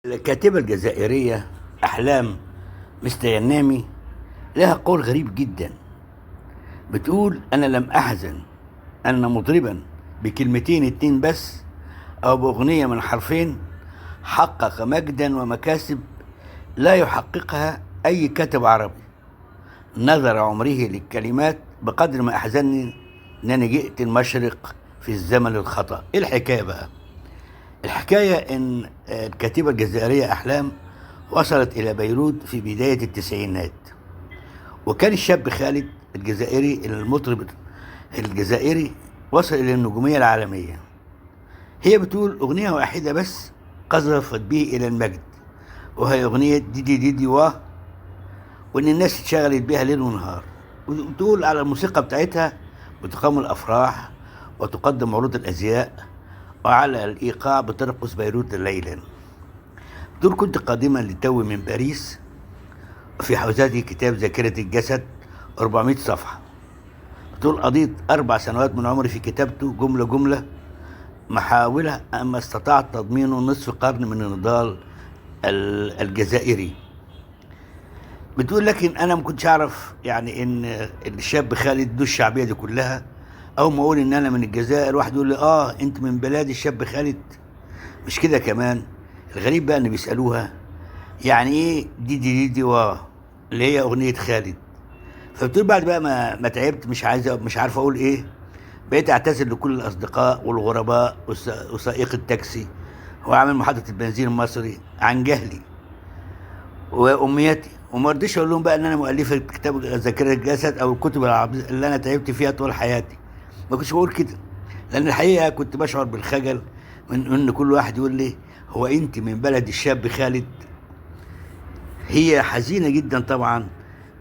الكاتبة الجزائرية أحلام مستينامي لها قول غريب جدا. بتقول: أنا لم أحزن أن مطربا بكلمتين اتنين بس أو بأغنية من حرفين حقق مجدا ومكاسب لا يحققها أي كاتب عربي نظر عمره للكلمات بقدر ما أحزنني أنني جئت المشرق في الزمن الخطأ. إيه الحكاية بقى؟ الحكاية إن الكاتبة الجزائرية أحلام وصلت إلى بيروت في بداية التسعينات، وكان الشاب خالد الجزائري المطرب الجزائري وصل إلى النجومية العالمية. هي بتقول أغنية واحدة بس قذفت به إلى المجد، وهي أغنية ديدي ديدي واه، وإن الناس اتشغلت بها ليل ونهار. وتقول على الموسيقى بتاعتها بتقام الأفراح وتقدم عروض الأزياء، وعلى الإيقاع بترقص بيروت ليلا. دول كنت قادما للتو من باريس، وفي حوزتي كتاب ذاكرة الجسد 400 صفحة. دول قضيت 4 سنوات من عمري في كتابته جملة جملة، محاولة أما استطعت تضمينه نصف قرن من النضال الجزائري. بتقول: لكن أنا ما كنتش أعرف يعني إن الشاب خالد له الشعبية دي كلها. أول ما أقول إن أنا من الجزائر واحد يقول لي: أنت من بلاد الشاب خالد؟ مش كده كمان. الغريب بقى إن بيسألوها يعني إيه ديدي ديدي واه اللي هي أغنية خالد. فبتقول: بعد بقى ما تعبت مش عارف أقول إيه، بقيت أعتذر لكل الأصدقاء والغرباء وسائق التاكسي وعامل محطة البنزين المصري عن جهلي وأمنيتي، وما رضيتش أقول لهم بقى إن أنا مؤلفة كتاب ذاكرة الجسد أو الكتب اللي أنا تعبت فيها طول حياتي. ما كنتش بقول كده، لأن الحقيقة كنت بشعر بالخجل من إن كل واحد يقول لي: هو أنت من بلد الشاب خالد؟ هي حزينة جدا طبعا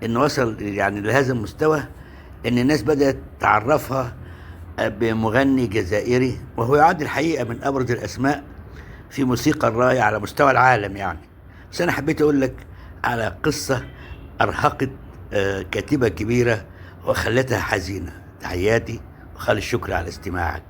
إن وصل يعني لهذا المستوى، إن الناس بدأت تعرفها بمغني جزائري، وهو يعد الحقيقة من أبرز الأسماء في موسيقى الراي على مستوى العالم يعني. بس أنا حبيت أقول لك على قصة أرهقت كاتبة كبيرة وخلتها حزينة. تحياتي وخالي الشكر على استماعك.